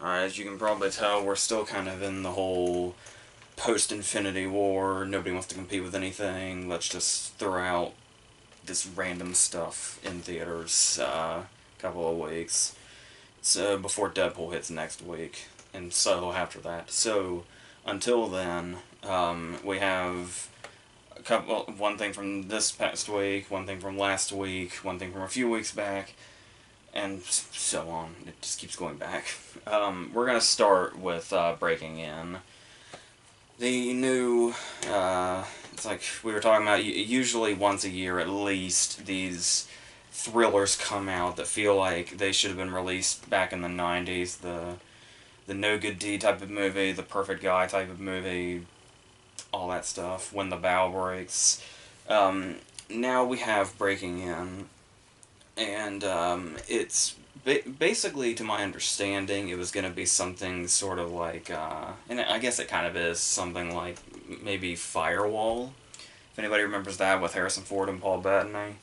As you can probably tell, we're still kind of in the whole post-Infinity War, nobody wants to compete with anything, let's just throw out this random stuff in theaters couple of weeks. So before Deadpool hits next week, and Solo after that. So until then, we have one thing from this past week, one thing from last week, one thing from a few weeks back, and so on. It just keeps going back. We're gonna start with Breaking In. The new, it's like we were talking about, usually once a year at least, these thrillers come out that feel like they should have been released back in the 90s. The No Good Deed type of movie, the Perfect Guy type of movie, all that stuff, When the Bow Breaks. Now we have Breaking In, and it's basically, to my understanding, it was going to be something sort of like, and I guess it kind of is, something like maybe Firewall, if anybody remembers that, with Harrison Ford and Paul Bettany.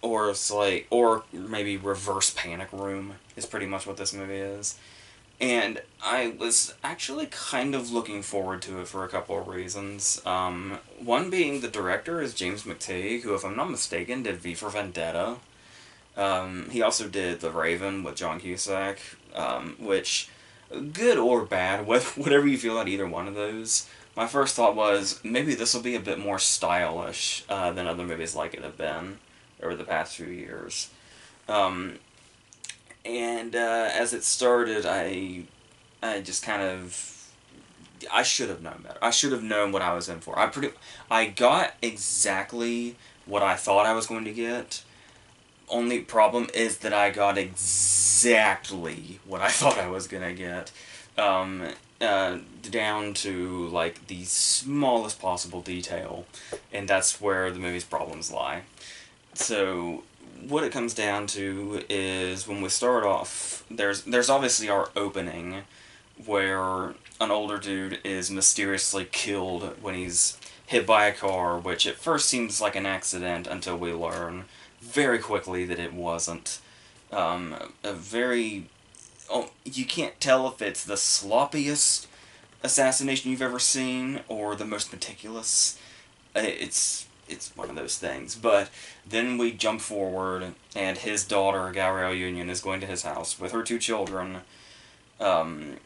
Or it's like, or maybe Reverse Panic Room is pretty much what this movie is. And I was actually kind of looking forward to it for a couple of reasons. One being the director is James McTeigue, who, if I'm not mistaken, did V for Vendetta. He also did The Raven with John Cusack, which, good or bad, whatever you feel about either one of those, my first thought was, maybe this will be a bit more stylish than other movies like it have been over the past few years. And as it started, I just kind of, I should have known better. I should have known what I was in for. I got exactly what I thought I was going to get. Only problem is that I got exactly what I thought I was gonna get. Down to, like, the smallest possible detail. And that's where the movie's problems lie. So, what it comes down to is, when we start off, there's obviously our opening, where an older dude is mysteriously killed when he's hit by a car, which at first seems like an accident until we learn very quickly that it wasn't. A very... Oh, you can't tell if it's the sloppiest assassination you've ever seen or the most meticulous. It's one of those things. But then we jump forward, and his daughter, Gabrielle Union, is going to his house with her two children to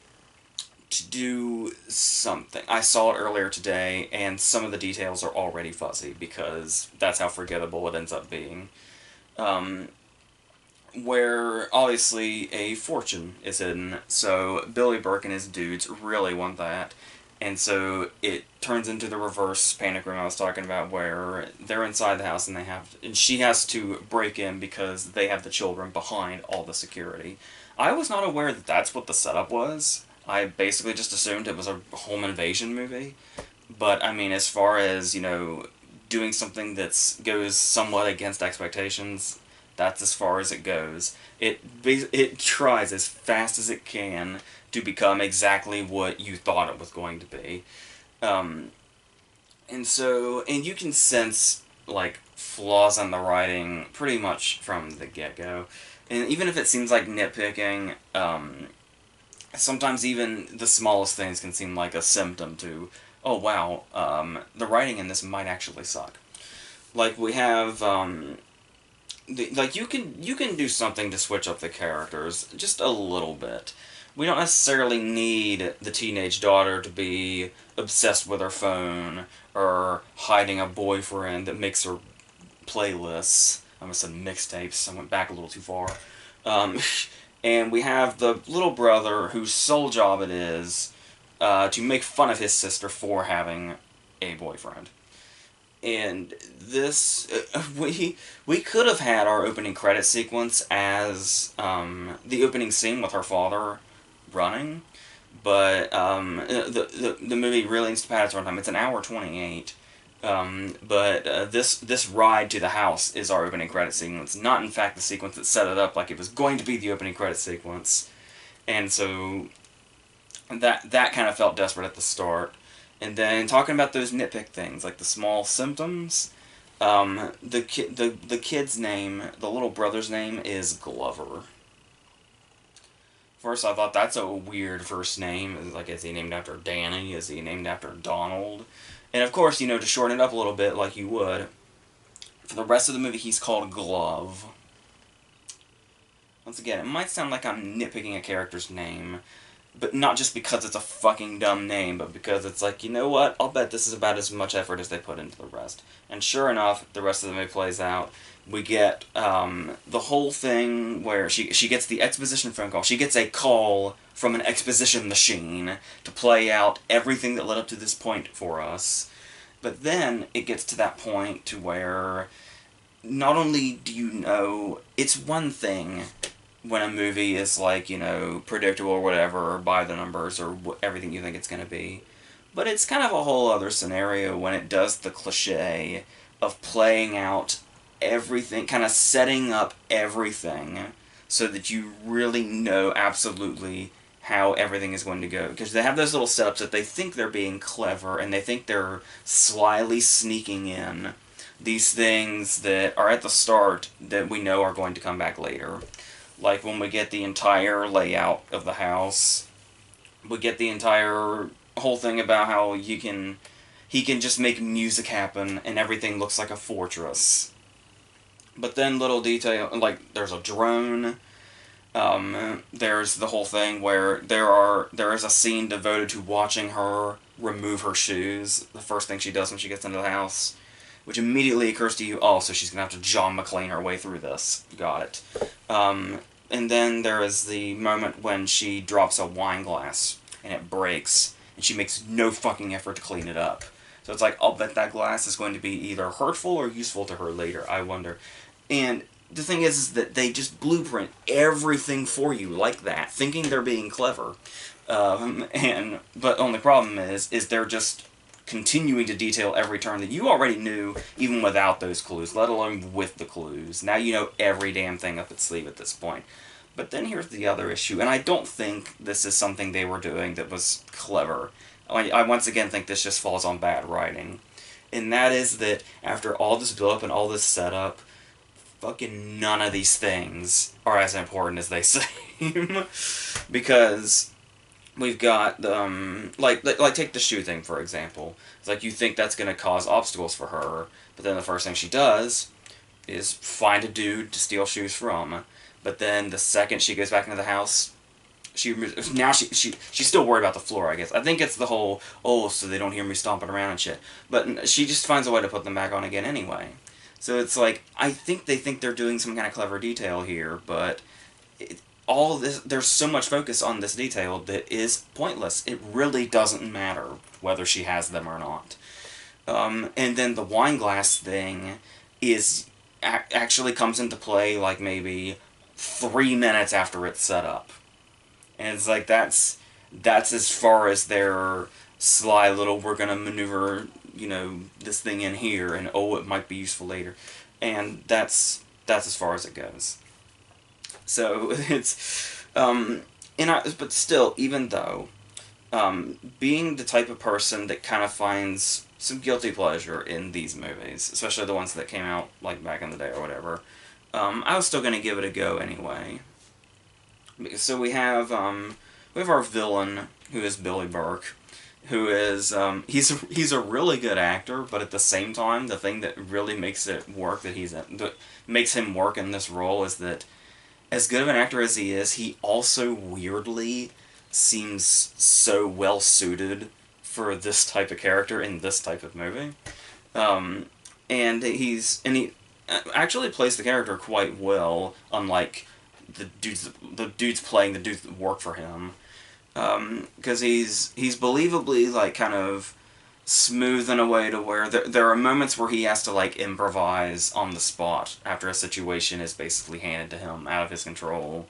do something. I saw it earlier today, and some of the details are already fuzzy, because that's how forgettable it ends up being. Where, obviously, a fortune is hidden, so Billy Burke and his dudes really want that, and so it turns into the reverse panic room I was talking about, where they're inside the house, and she has to break in because they have the children behind all the security. I was not aware that that's what the setup was. I basically just assumed it was a home invasion movie, but, I mean, as far as, doing something that goes somewhat against expectations, that's as far as it goes. It tries as fast as it can to become exactly what you thought it was going to be. And you can sense, like, flaws in the writing pretty much from the get-go. And even if it seems like nitpicking, sometimes even the smallest things can seem like a symptom to, oh wow, the writing in this might actually suck. Like, we have, you can do something to switch up the characters just a little bit. We don't necessarily need the teenage daughter to be obsessed with her phone or hiding a boyfriend that makes her playlists. I almost said mixtapes. I went back a little too far. And we have the little brother whose sole job it is to make fun of his sister for having a boyfriend. And this, we could have had our opening credit sequence as the opening scene with her father running, but the movie really needs to pad its runtime. It's an hour 28, but this ride to the house is our opening credit sequence, not in fact the sequence that set it up like it was going to be the opening credit sequence, and so that kind of felt desperate at the start. And then talking about those nitpick things, like the small symptoms, the kid's name, the little brother's name is Glover. First, I thought that's a weird first name. Like, is he named after Danny? Is he named after Donald? And of course, to shorten it up a little bit, like you would, for the rest of the movie, he's called Glove. Once again, it might sound like I'm nitpicking a character's name, but not just because it's a fucking dumb name, but because it's like, you know what? I'll bet this is about as much effort as they put into the rest. And sure enough, the rest of the movie plays out. We get the whole thing where she gets the exposition phone call. She gets a call from an exposition machine to play out everything that led up to this point for us. But then it gets to that point to where not only do you know, it's one thing when a movie is like, predictable or whatever, or by the numbers, or everything you think it's going to be. But it's kind of a whole other scenario when it does the cliche of playing out everything, kind of setting up everything so that you really know absolutely how everything is going to go. Because they have those little setups that they think they're being clever, and they think they're slyly sneaking in these things that are at the start that we know are going to come back later. Like when we get the entire layout of the house, we get the entire whole thing about how he can just make music happen and everything looks like a fortress. But then little detail, like there's a drone, there's the whole thing where there is a scene devoted to watching her remove her shoes, the first thing she does when she gets into the house, which immediately occurs to you, oh, so she's going to have to John McClane her way through this. Got it. And then there is the moment when she drops a wine glass, and it breaks, and she makes no fucking effort to clean it up. So it's like, I'll bet that glass is going to be either hurtful or useful to her later, I wonder. And the thing is that they just blueprint everything for you like that, thinking they're being clever. But only problem is they're just continuing to detail every turn that you already knew, even without those clues, let alone with the clues. Now you know every damn thing up its sleeve at this point. But then here's the other issue, and I don't think this is something they were doing that was clever. I once again think this just falls on bad writing. And that is that after all this build-up and all this setup, fucking none of these things are as important as they seem. Because we've got, like take the shoe thing, for example. It's like you think that's going to cause obstacles for her, but then the first thing she does is find a dude to steal shoes from. But then the second she goes back into the house, she's still worried about the floor, I guess. I think it's the whole, oh, so they don't hear me stomping around and shit. But she just finds a way to put them back on again anyway. So it's like, I think they think they're doing some kind of clever detail here, but there's so much focus on this detail that is pointless. It really doesn't matter whether she has them or not. And then the wine glass thing actually comes into play like maybe 3 minutes after it's set up. And it's like, that's as far as their sly little, we're gonna maneuver, this thing in here, and oh, it might be useful later. And that's as far as it goes. So, it's, but still, even though, being the type of person that kind of finds some guilty pleasure in these movies, especially the ones that came out, like, back in the day or whatever, I was still gonna give it a go anyway. So we have our villain, who is Billy Burke, who is, he's a really good actor, but at the same time, the thing that really makes it work, that makes him work in this role, is that as good of an actor as he is, he also weirdly seems so well suited for this type of character in this type of movie. And he actually plays the character quite well, unlike the dudes playing the dudes that work for him. Because he's believably, like, kind of smooth in a way to where there are moments where he has to, like, improvise on the spot after a situation is basically handed to him out of his control.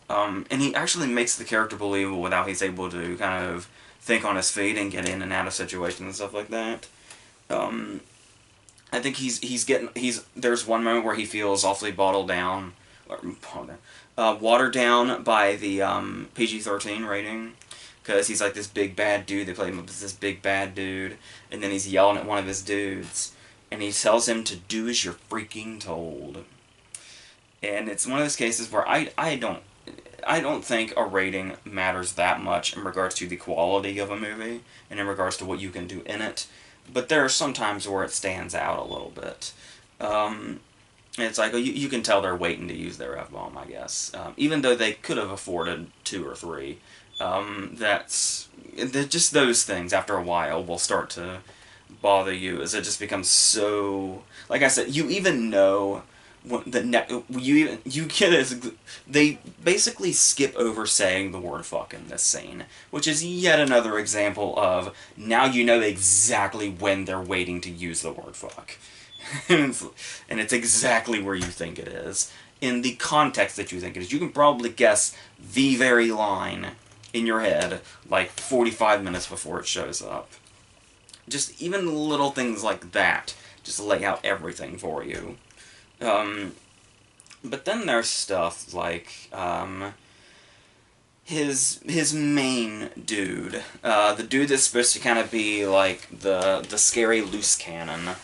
And he actually makes the character believable without he's able to kind of think on his feet and get in and out of situations and stuff like that. I think there's one moment where he feels awfully watered down by the PG-13 rating, because he's like this big bad dude. They play him up as this big bad dude, and then he's yelling at one of his dudes, and he tells him to do as you're freaking told. And it's one of those cases where I don't, I don't think a rating matters that much in regards to the quality of a movie and in regards to what you can do in it. But there are some times where it stands out a little bit. It's like you can tell they're waiting to use their F-bomb, I guess. Even though they could have afforded 2 or 3. Just those things after a while will start to bother you as it just becomes so... Like I said, you even know... you get as they basically skip over saying the word fuck in this scene, which is yet another example of now you know exactly when they're waiting to use the word fuck. And it's exactly where you think it is, in the context that you think it is. You can probably guess the very line in your head like 45 minutes before it shows up. Just even little things like that just lay out everything for you. But then there's stuff like his main dude, the dude that's supposed to kind of be like the scary loose cannon,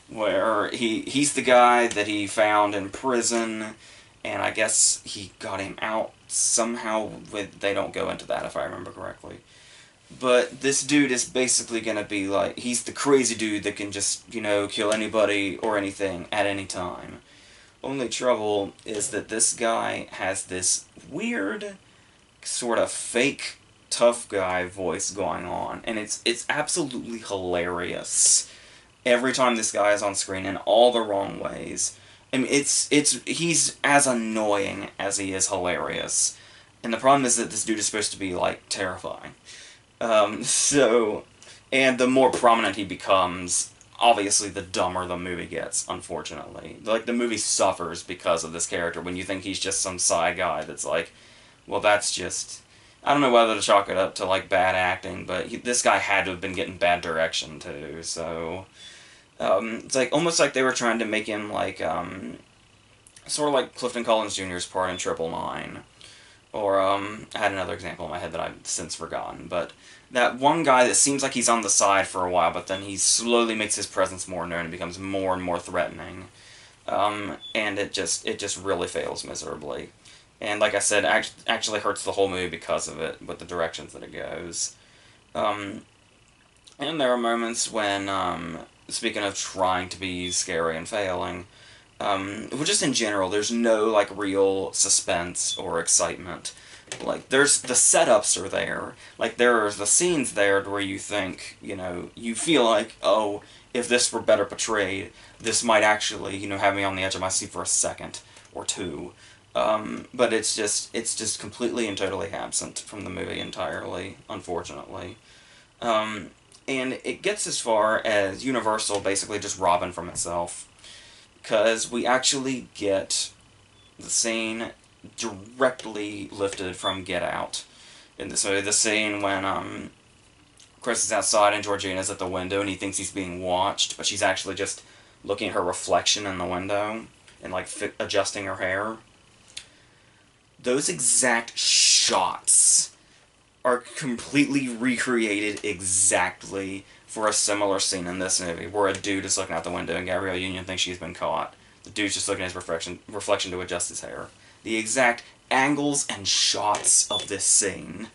where he's the guy that he found in prison, and I guess he got him out somehow. They don't go into that if I remember correctly. But this dude is basically gonna be like, he's the crazy dude that can just, kill anybody or anything at any time. Only trouble is that this guy has this weird, sort of fake tough guy voice going on, and it's absolutely hilarious every time this guy is on screen in all the wrong ways. I mean, he's as annoying as he is hilarious, and the problem is that this dude is supposed to be like terrifying. And the more prominent he becomes, obviously the dumber the movie gets, unfortunately. Like, the movie suffers because of this character when you think he's just some side guy that's like, well, that's just... I don't know whether to chalk it up to, like, bad acting, but this guy had to have been getting bad direction, too, so... it's like, almost like they were trying to make him, like, sort of like Clifton Collins Jr.'s part in 999. Or, I had another example in my head that I've since forgotten, but that one guy that seems like he's on the side for a while, but then he slowly makes his presence more known and becomes more and more threatening. And it just really fails miserably. And like I said, actually hurts the whole movie because of it, with the directions that it goes. And there are moments when, speaking of trying to be scary and failing, well, just in general, there's no, like, real suspense or excitement. Like, the setups are there. Like, there's the scenes there where you think, you feel like, oh, if this were better portrayed, this might actually, have me on the edge of my seat for a second or two. But it's just completely and totally absent from the movie entirely, unfortunately. And it gets as far as Universal basically just robbing from itself. Because we actually get the scene directly lifted from Get Out in this movie. The scene when Chris is outside and Georgina's at the window and he thinks he's being watched, but she's actually just looking at her reflection in the window and, like, adjusting her hair. Those exact shots are completely recreated exactly for a similar scene in this movie, where a dude is looking out the window and Gabrielle Union thinks she's been caught. The dude's just looking at his reflection to adjust his hair. The exact angles and shots of this scene.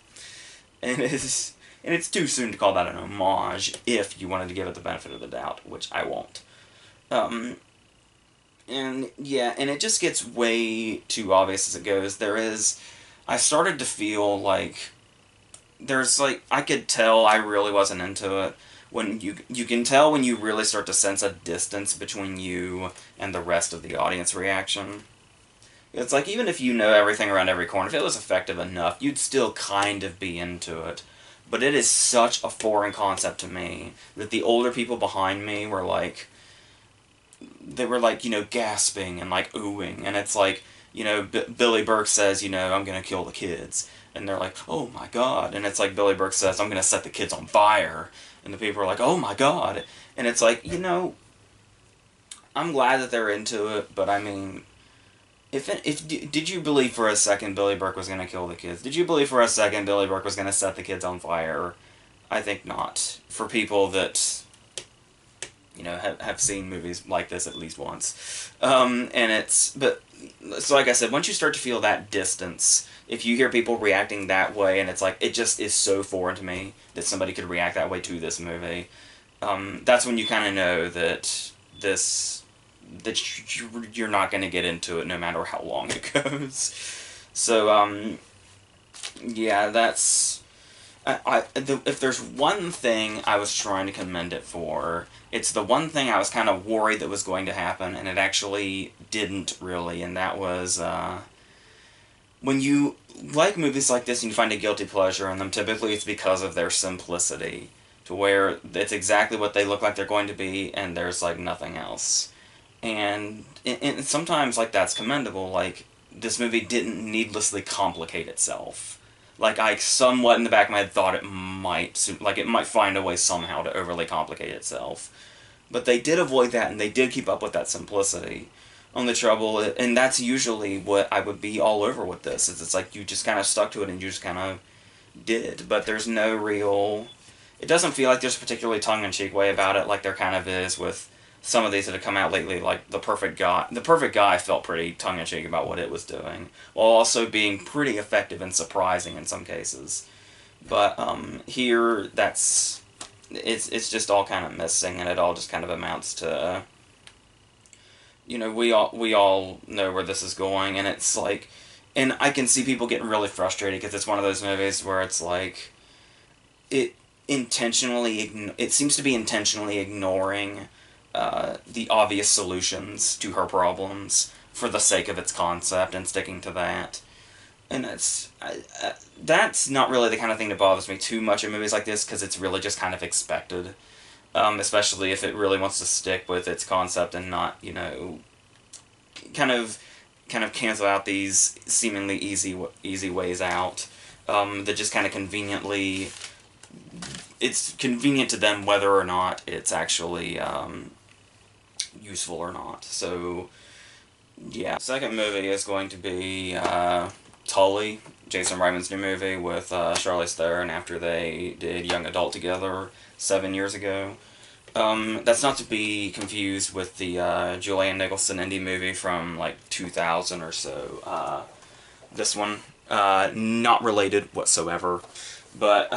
And it's too soon to call that an homage if you wanted to give it the benefit of the doubt, which I won't. And it just gets way too obvious as it goes. I started to feel like I could tell I really wasn't into it. When you can tell when you really start to sense a distance between you and the rest of the audience reaction. It's like, even if you know everything around every corner, if it was effective enough, you'd still kind of be into it. But it is such a foreign concept to me that the older people behind me were like, gasping and, like, oohing. And it's like, Billy Burke says, I'm gonna kill the kids. And they're like, oh my god. And it's like Billy Burke says, I'm gonna set the kids on fire. And the people are like, oh my god. And it's like, I'm glad that they're into it, but I mean, did you believe for a second Billy Burke was gonna kill the kids? Did you believe for a second Billy Burke was gonna set the kids on fire? I think not. For people that you know, have seen movies like this at least once. But so like I said, once you start to feel that distance, if you hear people reacting that way, and it's like, it just is so foreign to me that somebody could react that way to this movie, that's when you kind of know that you're not going to get into it no matter how long it goes. So, yeah, that's... if there's one thing I was trying to commend it for, it's the one thing I was kind of worried that was going to happen, and it actually didn't really, and that was, when you like movies like this and you find a guilty pleasure in them, typically it's because of their simplicity, to where it's exactly what they look like they're going to be, and there's, like, nothing else. And sometimes, like, that's commendable, like, this movie didn't needlessly complicate itself. Like, I somewhat in the back of my head thought it might find a way somehow to overly complicate itself. But they did avoid that, and they did keep up with that simplicity. Only trouble, and that's usually what I would be all over with this, is it's like you just kind of stuck to it and you just kind of did. But there's no real... It doesn't feel like there's a particularly tongue-in-cheek way about it, like there kind of is with some of these that have come out lately, like The Perfect Guy. The Perfect Guy felt pretty tongue-in-cheek about what it was doing, while also being pretty effective and surprising in some cases. But here, it's just all kind of missing, and it all just kind of amounts to, you know, we all know where this is going, and it's like, and I can see people getting really frustrated because it's one of those movies where it's like, it seems to be intentionally ignoring the obvious solutions to her problems for the sake of its concept and sticking to that. And that's not really the kind of thing that bothers me too much in movies like this, because it's really just kind of expected. Especially if it really wants to stick with its concept and not, you know, kind of cancel out these seemingly easy ways out. That just kind of conveniently... It's convenient to them whether or not it's actually useful or not. So, yeah. Second movie is going to be Tully, Jason Reitman's new movie with Charlize Theron after they did Young Adult together 7 years ago. That's not to be confused with the Julianne Nicholson indie movie from like 2000 or so. This one, not related whatsoever, but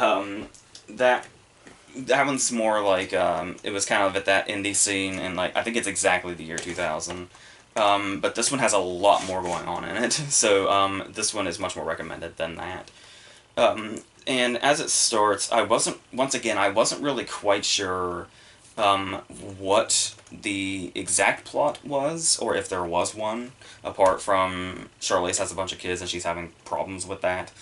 that one's more like, it was kind of at that indie scene, and like, I think it's exactly the year 2000. But this one has a lot more going on in it, so this one is much more recommended than that. And as it starts, I wasn't really quite sure what the exact plot was, or if there was one, apart from Charlize has a bunch of kids and she's having problems with that.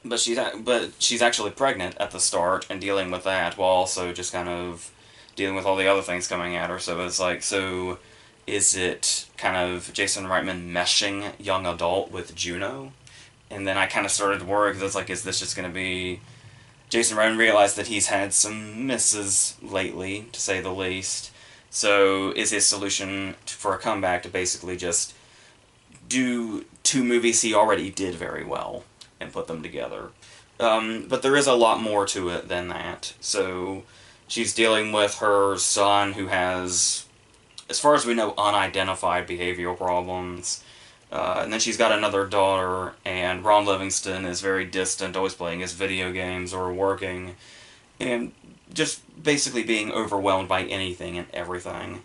But she's actually pregnant at the start and dealing with that, while also just kind of dealing with all the other things coming at her. So it's like, so is it kind of Jason Reitman meshing Young Adult with Juno? And then I kind of started to worry, because it's like, is this just going to be... Jason Reitman realized that he's had some misses lately, to say the least. So is his solution for a comeback to basically just do two movies he already did very well and put them together? But there is a lot more to it than that. So she's dealing with her son, who has, as far as we know, unidentified behavioral problems. And then she's got another daughter, and Ron Livingston is very distant, always playing his video games or working, and just basically being overwhelmed by anything and everything.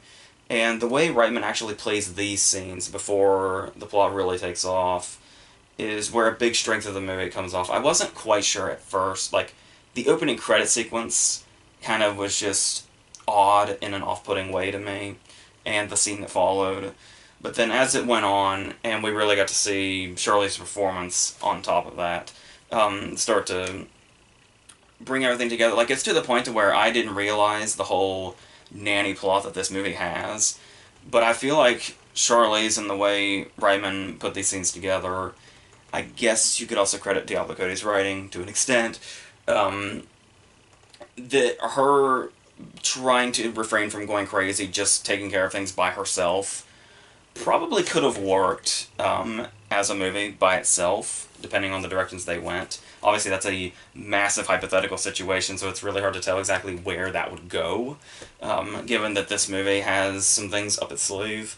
And the way Reitman actually plays these scenes before the plot really takes off is where a big strength of the movie comes off. I wasn't quite sure at first. Like, the opening credit sequence kind of was just odd in an off-putting way to me, and the scene that followed. But then as it went on, and we really got to see Charlize's performance on top of that, start to bring everything together. Like, it's to the point to where I didn't realize the whole nanny plot that this movie has. But I feel like Charlize and the way Reitman put these scenes together, I guess you could also credit Diablo Cody's writing to an extent, that her trying to refrain from going crazy, just taking care of things by herself, probably could have worked as a movie by itself, depending on the directions they went. Obviously, that's a massive hypothetical situation, so it's really hard to tell exactly where that would go, given that this movie has some things up its sleeve.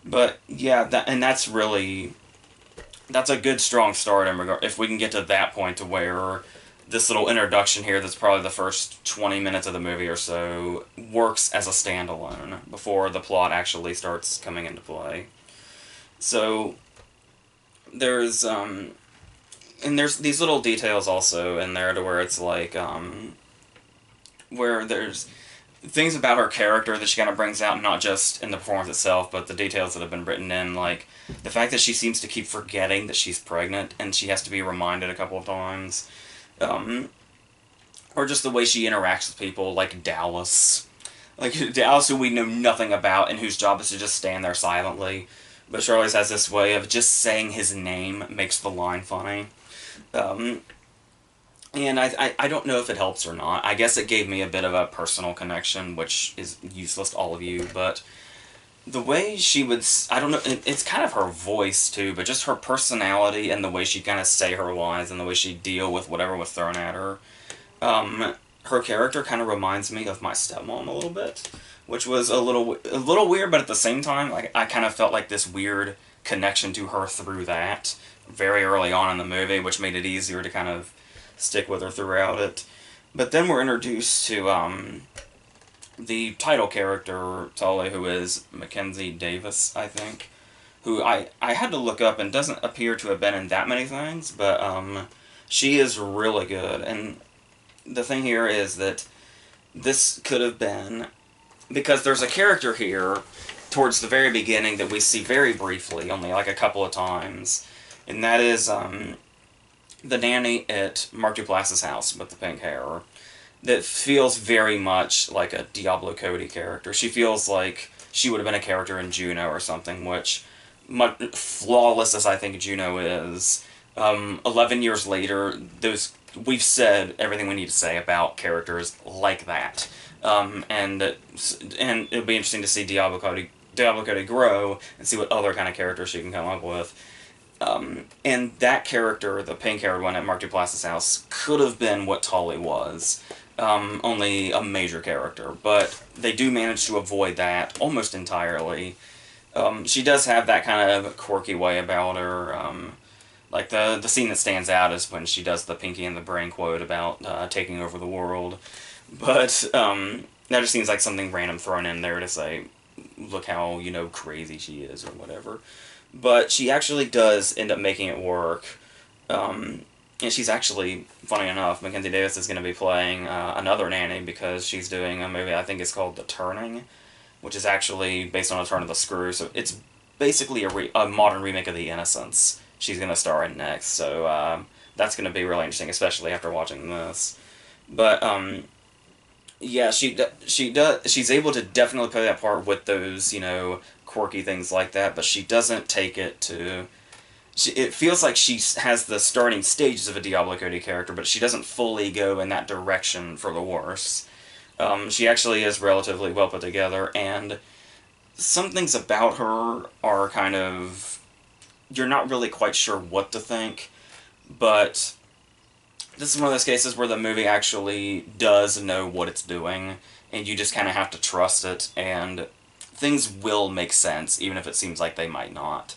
But yeah, that's a good strong start in regard. If we can get to that point to where this little introduction here, that's probably the first 20 minutes of the movie or so, works as a standalone before the plot actually starts coming into play. So there's and there's these little details also in there to where it's like where there's things about her character that she kind of brings out, not just in the performance itself, but the details that have been written in, like the fact that she seems to keep forgetting that she's pregnant and she has to be reminded a couple of times. Or just the way she interacts with people, like Dallas. Like, Dallas, who we know nothing about, and whose job is to just stand there silently. But Charlize has this way of just saying his name makes the line funny. And I don't know if it helps or not. I guess it gave me a bit of a personal connection, which is useless to all of you, but the way she would, I don't know, it's kind of her voice too, but just her personality and the way she kind of say her lines and the way she deal with whatever was thrown at her. Her character kind of reminds me of my stepmom a little bit, which was a little weird, but at the same time, like, I kind of felt like this weird connection to her through that very early on in the movie, which made it easier to kind of stick with her throughout it. But then we're introduced to the title character, Tully, who is Mackenzie Davis, I think, who I had to look up and doesn't appear to have been in that many things, but she is really good. And the thing here is that this could have been, because there's a character here towards the very beginning that we see very briefly, only like a couple of times, and that is the nanny at Mark Duplass's house with the pink hair, that feels very much like a Diablo Cody character. She feels like she would have been a character in Juno or something, which, much flawless as I think Juno is, 11 years later, we've said everything we need to say about characters like that. And it'll be interesting to see Diablo Cody grow and see what other kind of characters she can come up with. And that character, the pink-haired one at Mark Duplass's house, could have been what Tully was. Only a major character, but they do manage to avoid that almost entirely. She does have that kind of quirky way about her. Like, the scene that stands out is when she does the Pinky and the Brain quote about taking over the world. But that just seems like something random thrown in there to say, look how, crazy she is or whatever. But she actually does end up making it work. And she's actually, funny enough, Mackenzie Davis is going to be playing another nanny because she's doing a movie I think it's called The Turning, which is actually based on A Turn of the Screw. So it's basically a modern remake of The Innocents she's going to star in next. So that's going to be really interesting, especially after watching this. But yeah, she's able to definitely play that part with those, quirky things like that, but she doesn't take it to... it feels like she has the starting stages of a Diablo Cody character, but she doesn't fully go in that direction for the worse. She actually is relatively well put together, and some things about her are kind of... you're not really quite sure what to think, but this is one of those cases where the movie actually does know what it's doing, and you just kind of have to trust it, and things will make sense, even if it seems like they might not.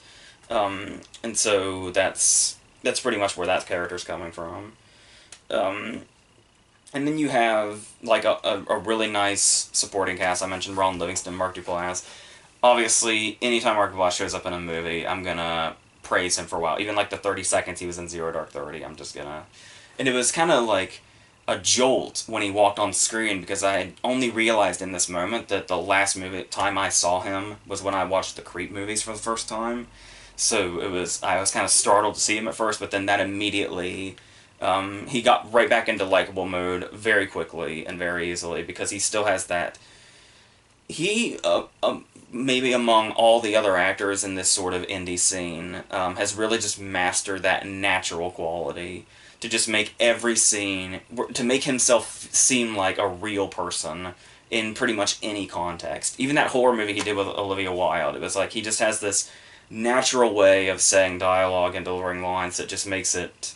And so that's pretty much where that character's coming from. And then you have, like, a really nice supporting cast. I mentioned Ron Livingston, Mark Duplass. Obviously, anytime Mark Duplass shows up in a movie, I'm gonna praise him for a while. Even, like, the 30 seconds he was in Zero Dark 30, I'm just gonna... And it was kind of like a jolt when he walked on screen, because I had only realized in this moment that the last time I saw him was when I watched the Creep movies for the first time. So I was kind of startled to see him at first, but then that immediately, he got right back into likable mode very quickly and very easily, because he still has that... He, maybe among all the other actors in this sort of indie scene, has really just mastered that natural quality to just make every scene, to make himself seem like a real person in pretty much any context. Even that horror movie he did with Olivia Wilde, it was like he just has this natural way of saying dialogue and delivering lines that just makes it...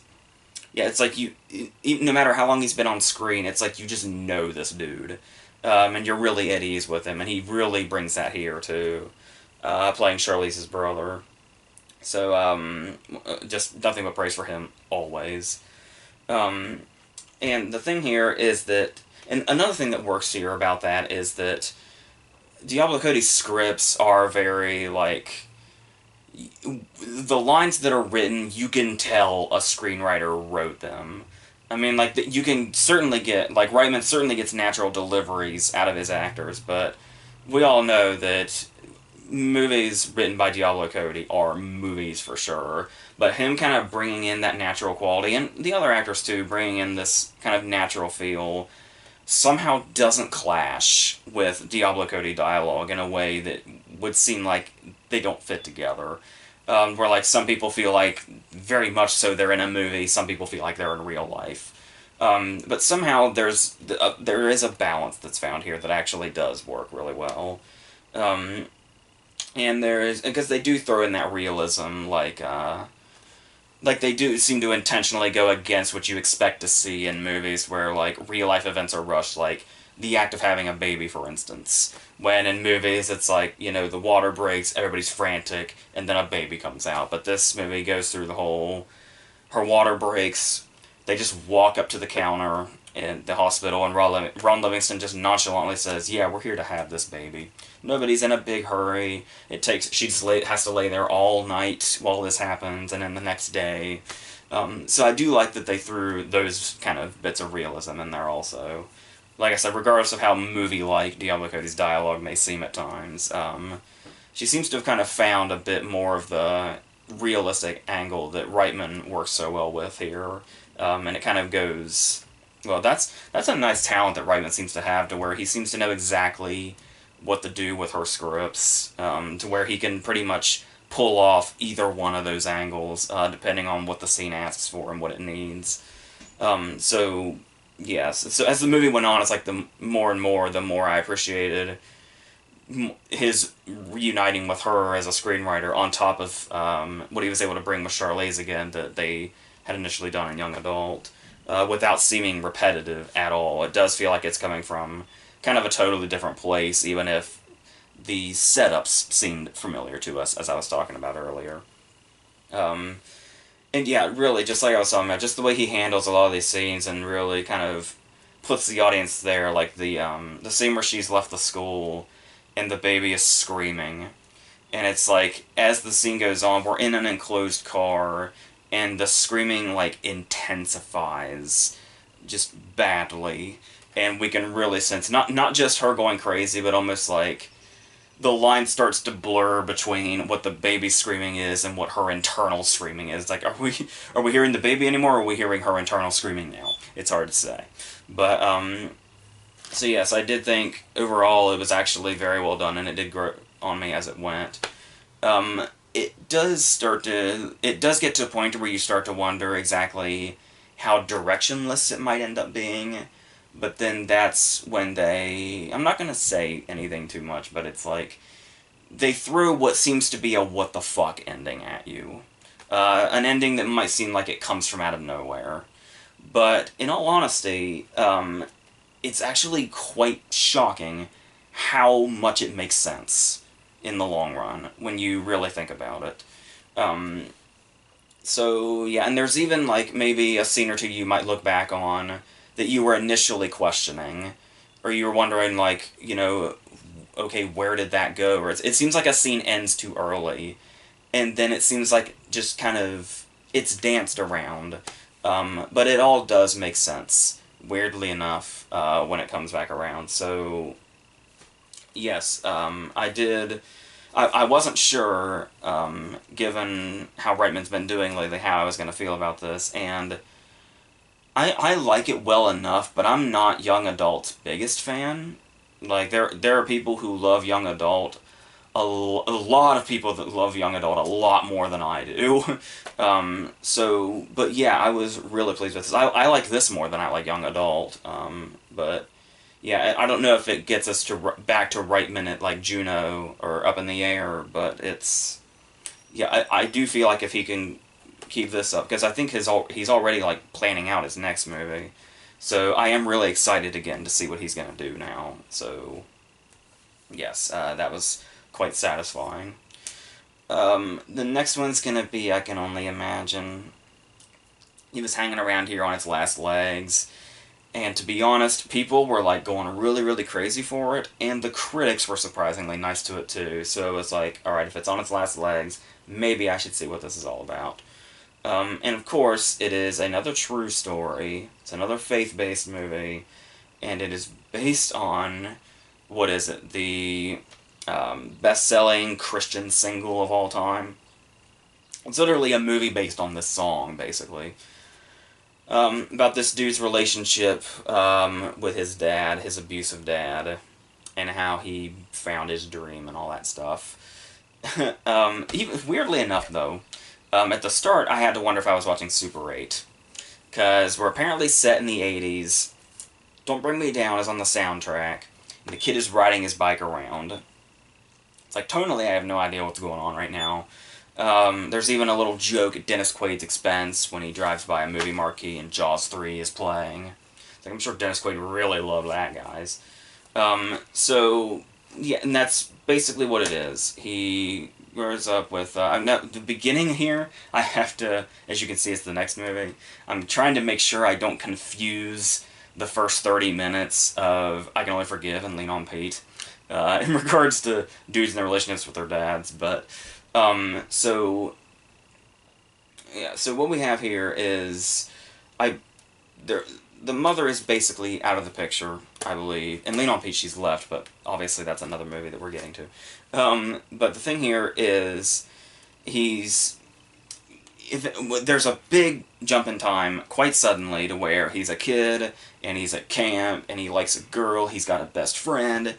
Yeah, it's like no matter how long he's been on screen, it's like you just know this dude. And you're really at ease with him, and he really brings that here, too. Playing Charlize's brother. So, just nothing but praise for him, always. Um, and the thing here is that... And another thing that works here about that is that Diablo Cody's scripts are very, like... The lines that are written, you can tell a screenwriter wrote them. I mean, like, you can certainly get... Like, Reitman certainly gets natural deliveries out of his actors, but we all know that movies written by Diablo Cody are movies for sure. But him kind of bringing in that natural quality, and the other actors too, bringing in this kind of natural feel, somehow doesn't clash with Diablo Cody dialogue in a way that would seem like they don't fit together. Where, like, some people feel like very much so they're in a movie, some people feel like they're in real life. But somehow there is a balance that's found here that actually does work really well. And there is, because they do throw in that realism, like they do seem to intentionally go against what you expect to see in movies where, like, real-life events are rushed, like the act of having a baby, for instance. When in movies, it's like, you know, the water breaks, everybody's frantic, and then a baby comes out. But this movie goes through the whole... Her water breaks, they just walk up to the counter in the hospital, and Ron Livingston just nonchalantly says, yeah, we're here to have this baby. Nobody's in a big hurry. She just has to lay there all night while this happens, and then the next day. So I do like that they threw those kind of bits of realism in there also. Like I said, regardless of how movie-like Diablo Cody's dialogue may seem at times, she seems to have kind of found a bit more of the realistic angle that Reitman works so well with here. And it kind of goes... Well, that's a nice talent that Reitman seems to have, to where he seems to know exactly what to do with her scripts, to where he can pretty much pull off either one of those angles, depending on what the scene asks for and what it needs. So, yes. So as the movie went on, it's like the more and more, the more I appreciated his reuniting with her as a screenwriter on top of what he was able to bring with Charlize again that they had initially done in Young Adult. Without seeming repetitive at all. It does feel like it's coming from kind of a totally different place, even if the setups seemed familiar to us, as I was talking about earlier. And yeah, really, just like I was talking about, just the way he handles a lot of these scenes and really kind of puts the audience there, like the scene where she's left the school and the baby is screaming. And it's like, as the scene goes on, we're in an enclosed car, and the screaming, like, intensifies just badly. And we can really sense, not just her going crazy, but almost like the line starts to blur between what the baby's screaming is and what her internal screaming is. Like, are we hearing the baby anymore, or are we hearing her internal screaming now? It's hard to say. But, so yes, I did think, overall, it was actually very well done, and it did grow on me as it went. It does get to a point where you start to wonder exactly how directionless it might end up being, but then that's when I'm not going to say anything too much, but it's like, they throw what seems to be a what the fuck ending at you. An ending that might seem like it comes from out of nowhere. But, in all honesty, it's actually quite shocking how much it makes sense in the long run, when you really think about it. So, yeah, and there's even, like, maybe a scene or two you might look back on that you were initially questioning, or you were wondering, like, you know, okay, where did that go? Or it seems like a scene ends too early, and then it seems like just kind of, it's danced around. But it all does make sense, weirdly enough, when it comes back around. So, yes, I wasn't sure, given how Reitman's been doing lately, how I was going to feel about this, and I like it well enough, but I'm not Young Adult's biggest fan. Like, there are people who love Young Adult, a lot of people that love Young Adult a lot more than I do. But yeah, I was really pleased with this. I like this more than I like Young Adult, but yeah, I don't know if it gets us back to Reitman at, like, Juno or Up in the Air, but it's yeah, I do feel like if he can keep this up, because I think he's already like planning out his next movie. So I am really excited again to see what he's gonna do now. So yes, that was quite satisfying. The next one's gonna be, I Can Only Imagine. He was hanging around here on its last legs, and to be honest, people were like going really, really crazy for it, and the critics were surprisingly nice to it too. So it's like, alright, if it's on its last legs, maybe I should see what this is all about. And of course, it is another true story. It's another faith-based movie, and it is based on, what is it, the best-selling Christian single of all time. It's literally a movie based on this song, basically. About this dude's relationship with his dad, his abusive dad, and how he found his dream and all that stuff. Weirdly enough, though, at the start I had to wonder if I was watching Super 8. Because we're apparently set in the 80s. Don't Bring Me Down is on the soundtrack. And the kid is riding his bike around. It's like, tonally, I have no idea what's going on right now. There's even a little joke at Dennis Quaid's expense when he drives by a movie marquee and Jaws 3 is playing. It's like, I'm sure Dennis Quaid really loved that, guys. So, yeah, and that's basically what it is. He grows up with, the beginning here, I have to, as you can see, it's the next movie. I'm trying to make sure I don't confuse the first 30 minutes of I Can Only Forgive and Lean on Pete, in regards to dudes in their relationships with their dads, but, so what we have here is, the mother is basically out of the picture, I believe. In Lean on Pete, she's left, but obviously that's another movie that we're getting to. But the thing here is, there's a big jump in time quite suddenly to where he's a kid, and he's at camp, and he likes a girl, he's got a best friend,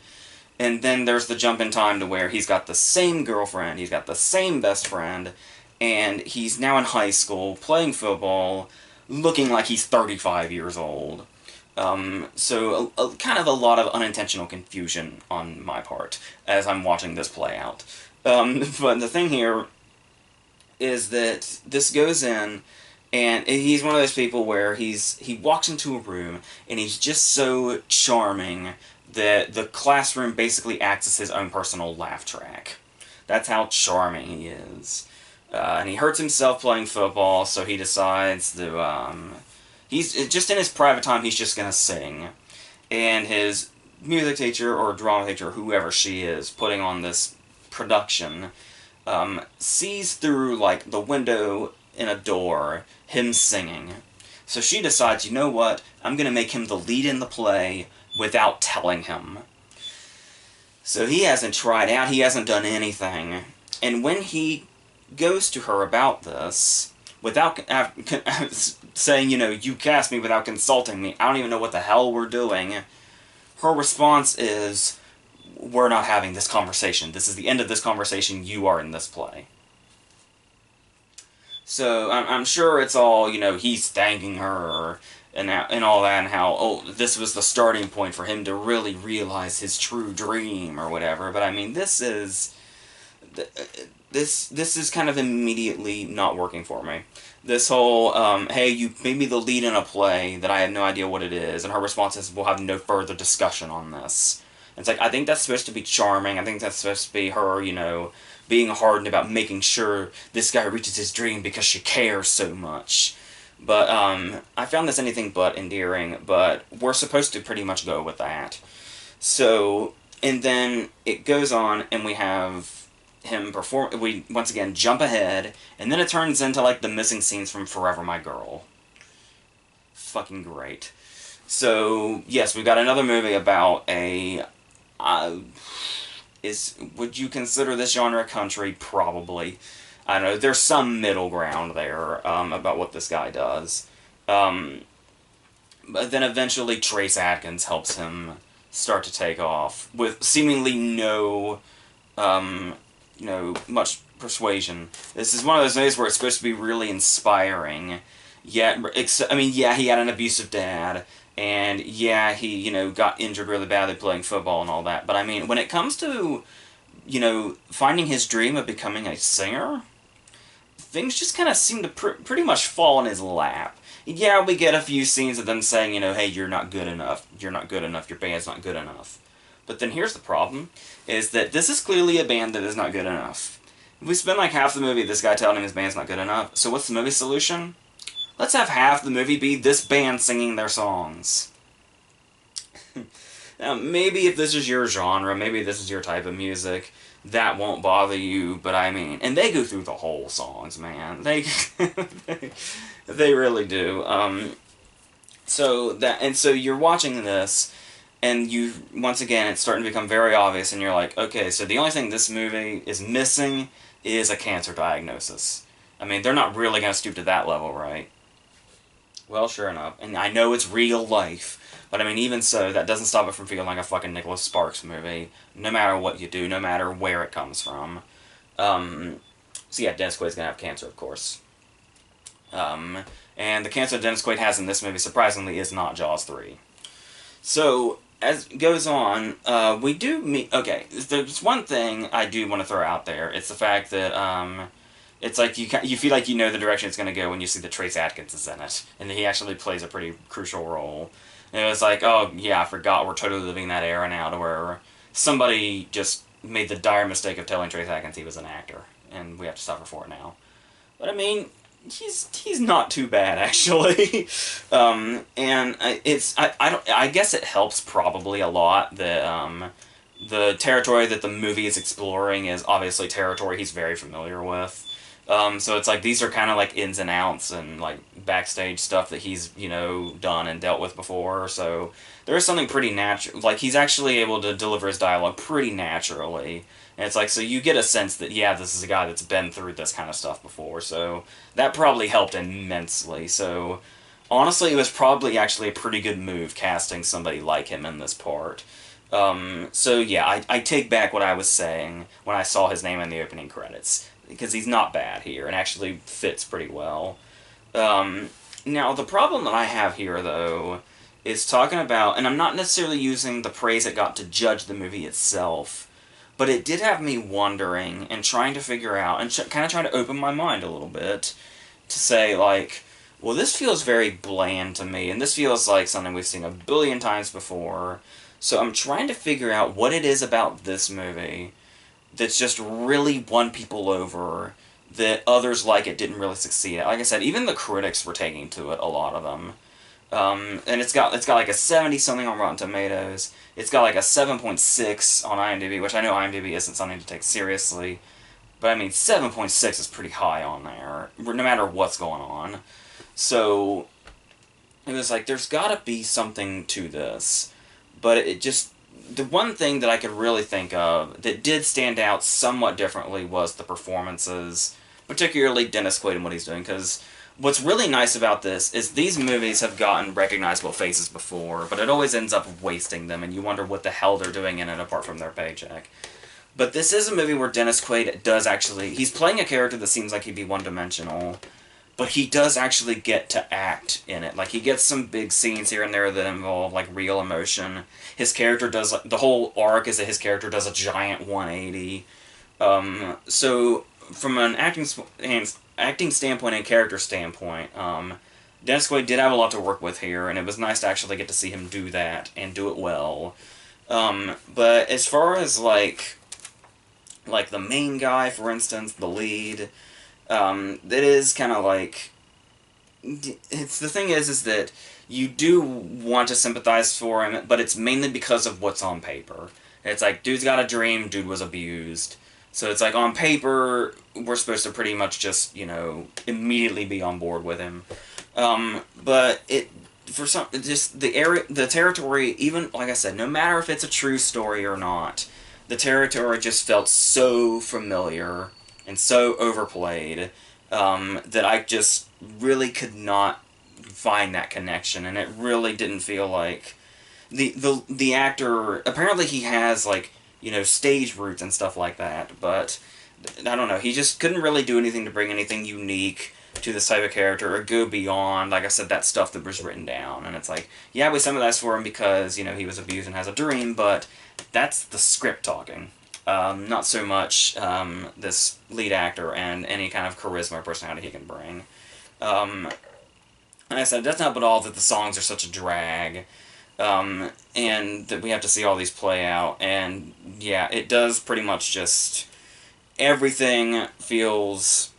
and then there's the jump in time to where he's got the same girlfriend, he's got the same best friend, and he's now in high school, playing football, looking like he's 35 years old. So kind of a lot of unintentional confusion on my part as I'm watching this play out. But the thing here is that this goes in, and he's one of those people where he walks into a room and he's just so charming that the classroom basically acts as his own personal laugh track. That's how charming he is. And he hurts himself playing football, so he decides to, he's just in his private time, he's just gonna sing. And his music teacher or drama teacher, whoever she is, putting on this production, sees through, like, the window in a door, him singing. So she decides, you know what, I'm gonna make him the lead in the play without telling him. So he hasn't tried out, he hasn't done anything. And when he goes to her about this, without saying, you know, you cast me without consulting me, I don't even know what the hell we're doing, her response is, we're not having this conversation. This is the end of this conversation, you are in this play. So, I'm sure it's all, you know, he's thanking her, and all that, and how, oh, this was the starting point for him to really realize his true dream, or whatever, but I mean, this is kind of immediately not working for me. This whole, hey, you made me the lead in a play that I have no idea what it is, and her response is, we'll have no further discussion on this. It's like, I think that's supposed to be charming, I think that's supposed to be her, you know, being hardened about making sure this guy reaches his dream because she cares so much. But, I found this anything but endearing, but we're supposed to pretty much go with that. So, and then it goes on, and we have him perform, we once again jump ahead, and then it turns into, like, the missing scenes from Forever My Girl. Fucking great. So, yes, we've got another movie about a, would you consider this genre country? Probably. I don't know, there's some middle ground there, about what this guy does. But then eventually Trace Adkins helps him start to take off, with seemingly no, you know, much persuasion. This is one of those movies where it's supposed to be really inspiring, yet, I mean, yeah, he had an abusive dad, and yeah, he, you know, got injured really badly playing football and all that, but I mean, when it comes to, you know, finding his dream of becoming a singer, things just kind of seem to pretty much fall in his lap. Yeah, we get a few scenes of them saying, you know, hey, you're not good enough, you're not good enough, your band's not good enough. But then here's the problem, is that this is clearly a band that is not good enough. We spend like half the movie this guy telling him his band's not good enough, so what's the movie solution? Let's have half the movie be this band singing their songs. Now, maybe if this is your genre, maybe this is your type of music, that won't bother you, but I mean, and they go through the whole songs, man. They really do. So you're watching this, and once again, it's starting to become very obvious, and you're like, okay, so the only thing this movie is missing is a cancer diagnosis. I mean, they're not really going to stoop to that level, right? Well, sure enough, and I know it's real life, but I mean, even so, that doesn't stop it from feeling like a fucking Nicholas Sparks movie, no matter what you do, no matter where it comes from. So yeah, Dennis Quaid's gonna have cancer, of course. And the cancer Dennis Quaid has in this movie, surprisingly, is not Jaws 3. So, as it goes on, we do meet... Okay, there's one thing I do want to throw out there. It's the fact that, it's like you feel like you know the direction it's going to go when you see that Trace Adkins is in it. And he actually plays a pretty crucial role. And it was like, oh, yeah, I forgot we're totally living that era now to where somebody just made the dire mistake of telling Trace Adkins he was an actor. And we have to suffer for it now. But, I mean... He's not too bad, actually. And I guess it helps probably a lot that the territory that the movie is exploring is obviously territory he's very familiar with. So it's like these are kind of like ins and outs and like backstage stuff that he's, you know, done and dealt with before. So there's something pretty natural. Like he's actually able to deliver his dialogue pretty naturally. And it's like, so you get a sense that, yeah, this is a guy that's been through this kind of stuff before, so that probably helped immensely. So, honestly, it was probably actually a pretty good move casting somebody like him in this part. So, yeah, I take back what I was saying when I saw his name in the opening credits, because he's not bad here, and actually fits pretty well. Now, the problem that I have here, though, is talking about, and I'm not necessarily using the praise it got to judge the movie itself, but it did have me wondering and trying to figure out, and kind of trying to open my mind a little bit, to say, like, well, this feels very bland to me, and this feels like something we've seen a billion times before, so I'm trying to figure out what it is about this movie that's just really won people over, that others like it didn't really succeed at. Like I said, even the critics were taking to it, a lot of them. And it's got like a 70-something on Rotten Tomatoes. It's got like a 7.6 on IMDb, which I know IMDb isn't something to take seriously. But I mean, 7.6 is pretty high on there, no matter what's going on. So, it was like, there's gotta be something to this. But it just... The one thing that I could really think of that did stand out somewhat differently was the performances. Particularly Dennis Quaid and what he's doing, because... What's really nice about this is these movies have gotten recognizable faces before, but it always ends up wasting them, and you wonder what the hell they're doing in it apart from their paycheck. But this is a movie where Dennis Quaid does actually... He's playing a character that seems like he'd be one-dimensional, but he does actually get to act in it. Like, he gets some big scenes here and there that involve, like, real emotion. His character does... Like, the whole arc is that his character does a giant 180. So, from an acting standpoint and character standpoint, Dennis Quaid did have a lot to work with here, and it was nice to actually get to see him do that, and do it well. But as far as, like the main guy, for instance, the lead, that is kind of like... The thing is that you do want to sympathize for him, but it's mainly because of what's on paper. It's like, dude's got a dream, dude was abused. So it's like, on paper, we're supposed to pretty much just, you know, immediately be on board with him. But the territory, even, like I said, no matter if it's a true story or not, the territory just felt so familiar and so overplayed, that I just really could not find that connection, and it really didn't feel like... The actor, apparently he has, like, you know, stage roots and stuff like that, but I don't know, he just couldn't really do anything to bring anything unique to this type of character, or go beyond, like I said, that stuff that was written down. And it's like, yeah, we sympathize for him because, you know, he was abused and has a dream, but that's the script talking. Not so much this lead actor and any kind of charisma or personality he can bring. And I said, that's not but all that the songs are such a drag, and that we have to see all these play out. And yeah, it does pretty much just... everything feels...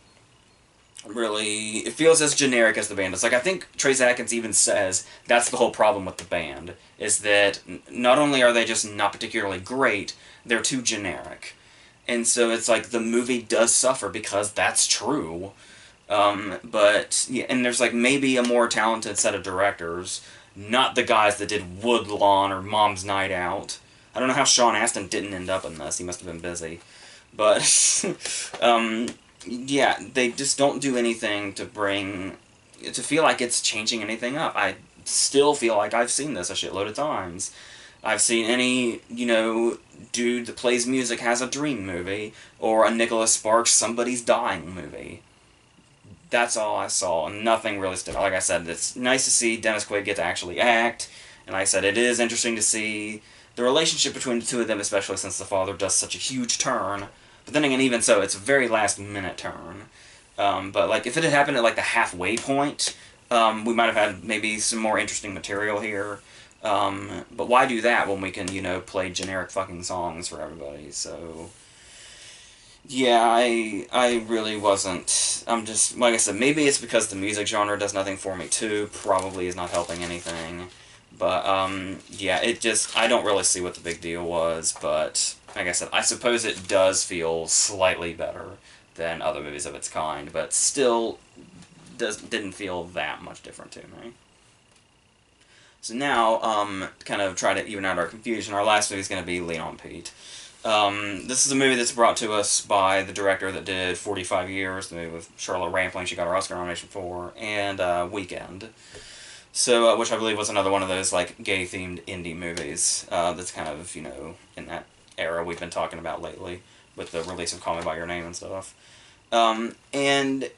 really... it feels as generic as the band. It's like, I think Trace Adkins even says that's the whole problem with the band, is that not only are they just not particularly great, they're too generic. And so it's like, the movie does suffer because that's true. But, yeah, and there's like maybe a more talented set of directors, not the guys that did Woodlawn or Mom's Night Out. I don't know how Sean Astin didn't end up in this, he must have been busy. But, yeah, they just don't do anything to feel like it's changing anything up. I still feel like I've seen this a shitload of times. I've seen any, dude that plays music has a dream movie, or a Nicholas Sparks Somebody's Dying movie. That's all I saw, and nothing really stood out. Like I said, it's nice to see Dennis Quaid get to actually act, and like I said, it is interesting to see the relationship between the two of them, especially since the father does such a huge turn. But then again, even so, it's a very last-minute turn. But like, if it had happened at like the halfway point, we might have had maybe some more interesting material here. But why do that when we can, play generic fucking songs for everybody? So... yeah, I really wasn't. I'm just, like I said, maybe it's because the music genre does nothing for me too. Probably is not helping anything. But, yeah, it just, I don't really see what the big deal was. But, like I said, I suppose it does feel slightly better than other movies of its kind. But still, didn't feel that much different to me. So now, kind of try to even out our confusion, our last movie is going to be Lean on Pete. This is a movie that's brought to us by the director that did 45 Years, the movie with Charlotte Rampling, she got her Oscar nomination for, and Weekend. So, which I believe was another one of those, like, gay-themed indie movies, that's kind of, in that era we've been talking about lately, with the release of Call Me By Your Name and stuff. And,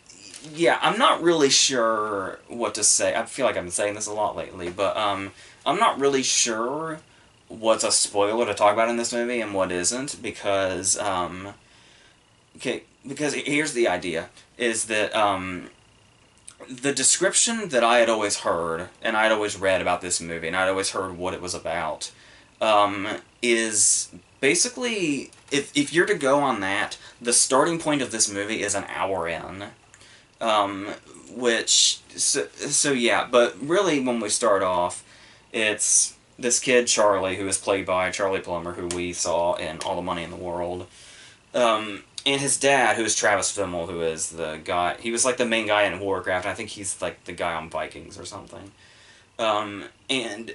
yeah, I'm not really sure what to say. I feel like I've been saying this a lot lately, but, I'm not really sure what's a spoiler to talk about in this movie and what isn't, because, because here's the idea, is that, the description that I had always heard, and I'd always read about this movie, and I'd always heard what it was about, is basically, if you're to go on that, the starting point of this movie is an hour in, so yeah, but really when we start off, it's this kid, Charlie, who is played by Charlie Plummer, who we saw in All the Money in the World, and his dad, who is Travis Fimmel, who is the guy, he was like the main guy in Warcraft, and I think he's like the guy on Vikings or something. And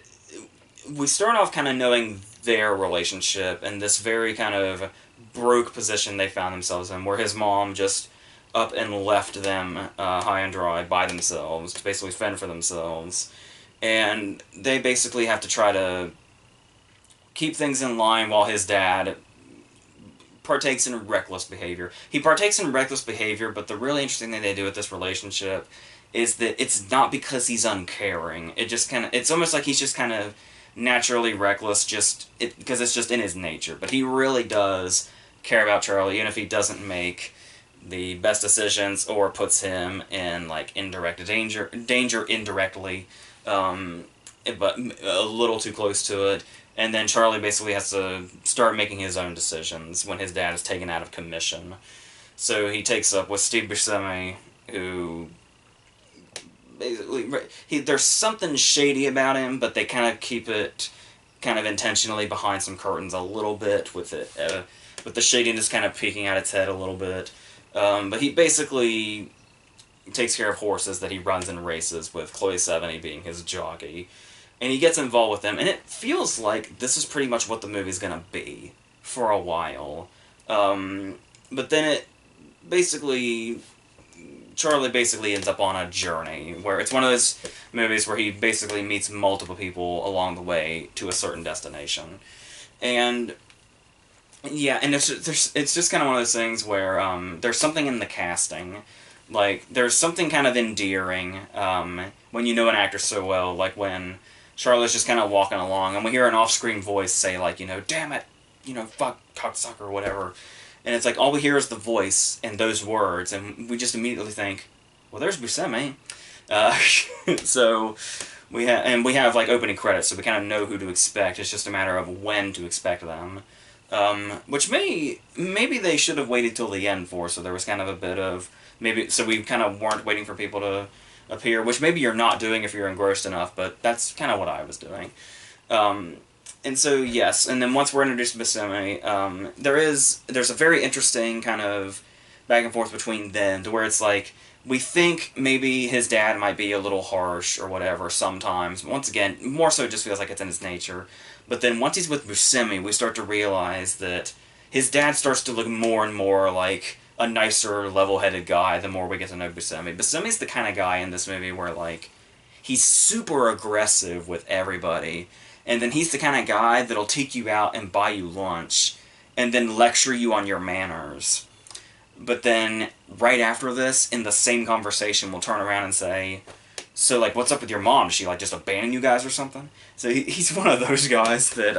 we start off kind of knowing their relationship, and this very kind of broke position they found themselves in, where his mom just up and left them high and dry by themselves, to basically fend for themselves. And they basically have to try to keep things in line while his dad partakes in reckless behavior. He partakes in reckless behavior, but the really interesting thing they do with this relationship is that it's not because he's uncaring. It just kind of, it's almost like he's just kind of naturally reckless, because it's just in his nature. But he really does care about Charlie, even if he doesn't make the best decisions or puts him in like indirect danger indirectly, but a little too close to it. And then Charlie basically has to start making his own decisions when his dad is taken out of commission. So he takes up with Steve Buscemi, who basically, there's something shady about him, but they kind of keep it kind of intentionally behind some curtains a little bit, with it, with the shadiness kind of peeking out its head a little bit. But he basically takes care of horses that he runs in races, with Chloe Sevigny being his jockey. And he gets involved with them, and it feels like this is pretty much what the movie's gonna be for a while. But then it basically, Charlie basically ends up on a journey, where it's one of those movies where he basically meets multiple people along the way to a certain destination. And yeah, and it's just kind of one of those things where there's something in the casting. Like, there's something kind of endearing when you know an actor so well, like when Charlotte's just kind of walking along, and we hear an off-screen voice say, like, damn it, fuck, cocksucker, or whatever. And it's like, all we hear is the voice and those words, and we just immediately think, well, there's Buscemi. So we have like opening credits, so we kind of know who to expect. It's just a matter of when to expect them. Which maybe they should have waited till the end for, so there was kind of a bit of, so we kind of weren't waiting for people to appear, which maybe you're not doing if you're engrossed enough, but that's kind of what I was doing. And so, yes, and then once we're introduced to Buscemi, there's a very interesting kind of back and forth between them, to where it's like, we think maybe his dad might be a little harsh or whatever sometimes. Once again, more so it just feels like it's in his nature. But then once he's with Buscemi, we start to realize that his dad starts to look more and more like a nicer, level-headed guy the more we get to know Buscemi. Buscemi's the kind of guy in this movie where, like, he's super aggressive with everybody, and then he's the kind of guy that'll take you out and buy you lunch, and then lecture you on your manners. But then, right after this, in the same conversation, we'll turn around and say, so, like, what's up with your mom? Does she, like, just abandon you guys or something? So he's one of those guys that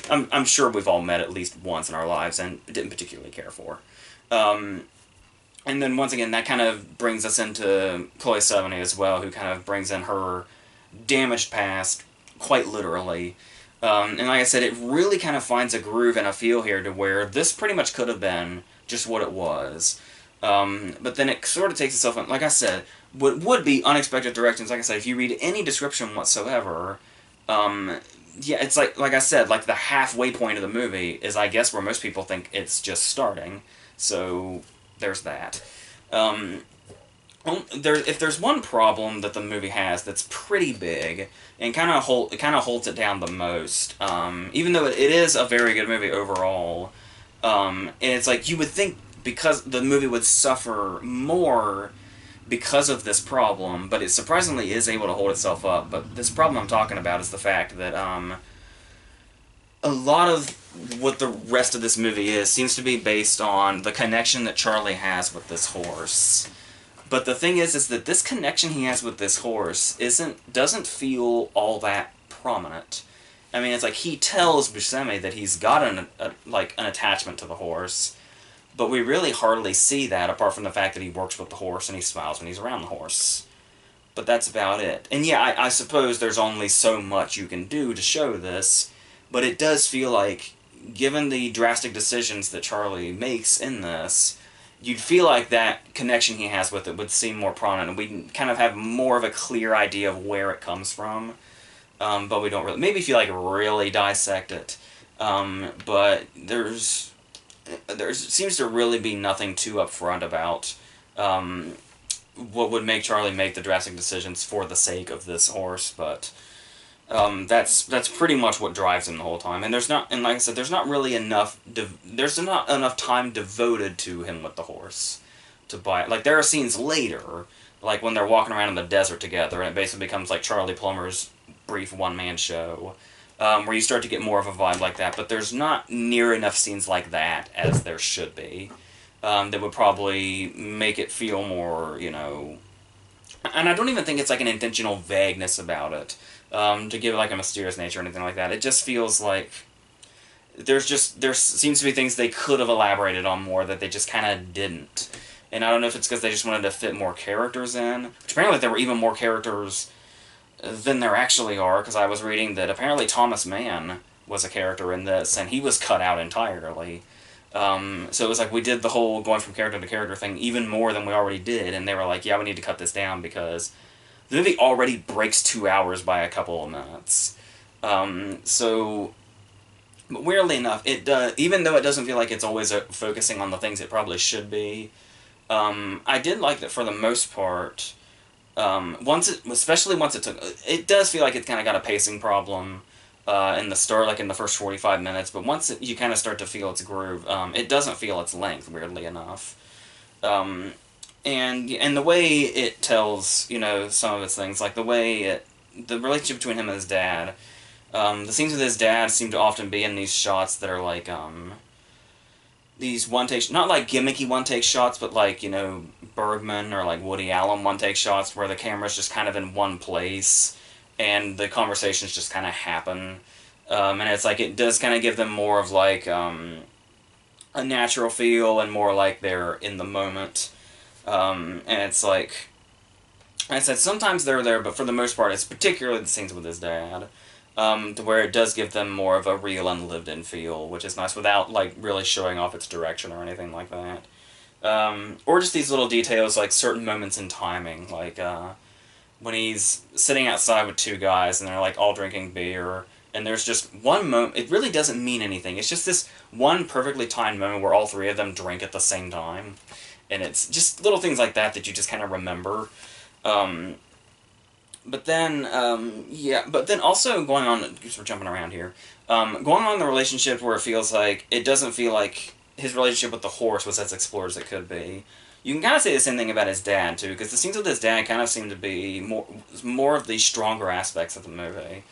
I'm sure we've all met at least once in our lives and didn't particularly care for. And then, once again, that kind of brings us into Chloe Sevigny as well, who kind of brings in her damaged past, quite literally. And like I said, it really kind of finds a groove and a feel here to where this pretty much could have been just what it was. But then it sort of takes itself in, like I said, what would be unexpected directions. Like I said, if you read any description whatsoever, yeah, it's like I said, like the halfway point of the movie is, I guess, where most people think it's just starting. So there's that. If there's one problem that the movie has that's pretty big and kind of holds it down the most, even though it is a very good movie overall, and it's like you would think because the movie would suffer more because of this problem, but it surprisingly is able to hold itself up. But this problem I'm talking about is the fact that a lot of what the rest of this movie is seems to be based on the connection that Charlie has with this horse. But the thing is that this connection he has with this horse doesn't feel all that prominent. I mean, it's like he tells Buscemi that he's got an attachment to the horse, but we really hardly see that apart from the fact that he works with the horse and he smiles when he's around the horse. But that's about it. And yeah, I suppose there's only so much you can do to show this, but it does feel like, given the drastic decisions that Charlie makes in this, you'd feel like that connection he has with it would seem more prominent, and we kind of have more of a clear idea of where it comes from. But we don't really, maybe if you like really dissect it, but there seems to really be nothing too upfront about what would make Charlie make the drastic decisions for the sake of this horse. But that's pretty much what drives him the whole time. And like I said, there's not really enough. There's not enough time devoted to him with the horse to buy it. Like, there are scenes later, like when they're walking around in the desert together, and it basically becomes like Charlie Plummer's brief one-man show, where you start to get more of a vibe like that. But there's not near enough scenes like that as there should be. That would probably make it feel more, And I don't even think it's like an intentional vagueness about it, to give it like a mysterious nature or anything like that. It just feels like there seems to be things they could have elaborated on more that they just kind of didn't. And I don't know if it's because they just wanted to fit more characters in, which apparently there were even more characters than there actually are, because I was reading that apparently Thomas Mann was a character in this, and he was cut out entirely. So it was like we did the whole going from character to character thing even more than we already did, and they were like, yeah, we need to cut this down because the movie already breaks 2 hours by a couple of minutes. But weirdly enough, it does, even though it doesn't feel like it's always focusing on the things it probably should be, I did like that for the most part. Especially once it took, it does feel like it's kind of got a pacing problem in the start, like in the first 45 minutes, but once you kind of start to feel its groove, it doesn't feel its length, weirdly enough. And the way it tells, some of its things, like the relationship between him and his dad, the scenes with his dad seem to often be in these shots that are like, these one-take, not like gimmicky one-take shots, but like, Bergman or like Woody Allen one-take shots where the camera's just kind of in one place and the conversations just kind of happen. And it's like, it does kind of give them more of like a natural feel and more like they're in the moment. And it's like I said, sometimes they're there, but for the most part, it's particularly the scenes with his dad, to where it does give them more of a real and lived-in feel, which is nice without like really showing off its direction or anything like that. Or just these little details, like certain moments in timing, like when he's sitting outside with two guys and they're like all drinking beer, and there's just one moment. It really doesn't mean anything. It's just this one perfectly timed moment where all three of them drink at the same time, and it's just little things like that that you just kind of remember. Um, but then, yeah, but then also going on, because we're jumping around here, going on in the relationship where it feels like, it doesn't feel like his relationship with the horse was as explored as it could be. You can kind of say the same thing about his dad, too, because the scenes with his dad kind of seem to be more of the stronger aspects of the movie.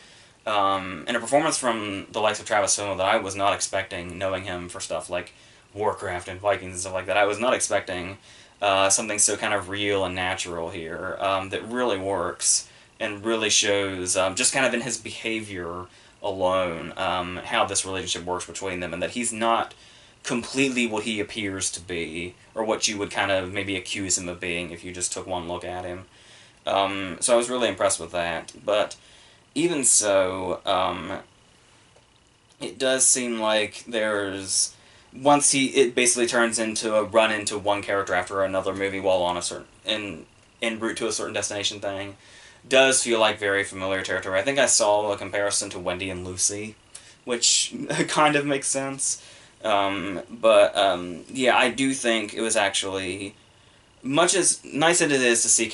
And a performance from the likes of Travis Fimmel that I was not expecting, knowing him for stuff like Warcraft and Vikings and stuff like that. I was not expecting something so kind of real and natural here, that really works and really shows, just kind of in his behavior alone, how this relationship works between them, and that he's not completely what he appears to be, or what you would kind of maybe accuse him of being if you just took one look at him. So I was really impressed with that, but even so, it does seem like there's, once it basically turns into a run into one character after another movie while on a certain en route to a certain destination thing, does feel like very familiar territory. I think I saw a comparison to Wendy and Lucy, which kind of makes sense. Yeah, I do think it was actually, much as nice as it is to see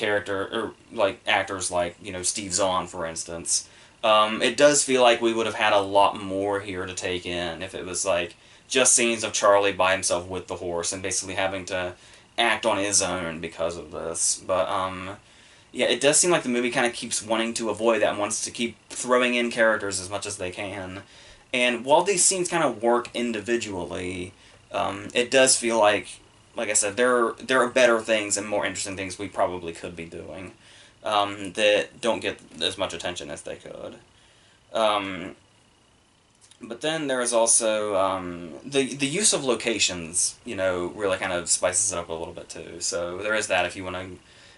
like actors like, Steve Zahn, for instance, it does feel like we would have had a lot more here to take in if it was like just scenes of Charlie by himself with the horse and basically having to act on his own because of this. But yeah, it does seem like the movie kind of keeps wanting to avoid that and wants to keep throwing in characters as much as they can. And while these scenes kind of work individually, it does feel like I said, there are better things and more interesting things we probably could be doing, that don't get as much attention as they could. But then there is also the use of locations, really kind of spices it up a little bit too. So there is that if you want to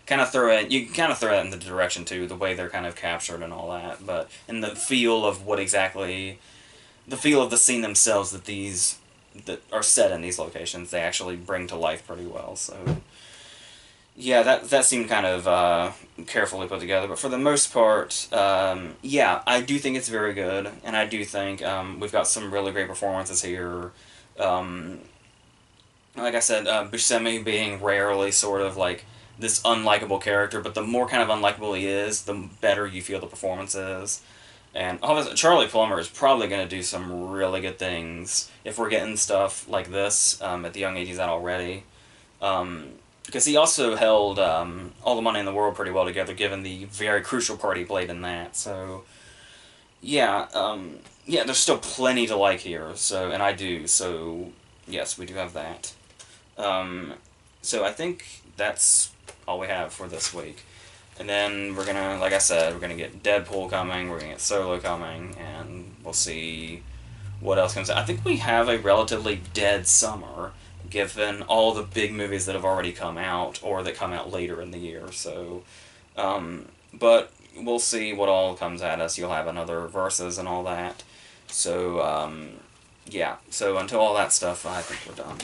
kind of throw it, you can kind of throw that in the direction too, the way they're kind of captured and all that. But in the feel of the feel of the scene themselves that are set in these locations, they actually bring to life pretty well. So yeah, that seemed kind of carefully put together, but for the most part, yeah, I do think it's very good, and I do think we've got some really great performances here. Like I said, Buscemi being rarely sort of like this unlikable character, but the more kind of unlikable he is, the better you feel the performance is. And obviously, Charlie Plummer is probably going to do some really good things if we're getting stuff like this at the young age he's at already. Because he also held All the Money in the World pretty well together, given the very crucial part he played in that. So, yeah, yeah, there's still plenty to like here. So, and I do. So, yes, we do have that. So I think that's all we have for this week. And then we're gonna, like I said, we're gonna get Deadpool coming, we're gonna get Solo coming, and we'll see what else comes out. I think we have a relatively dead summer, given all the big movies that have already come out, or that come out later in the year, so, but we'll see what all comes at us. You'll have another Versus and all that, so, yeah, so until all that stuff, I think we're done.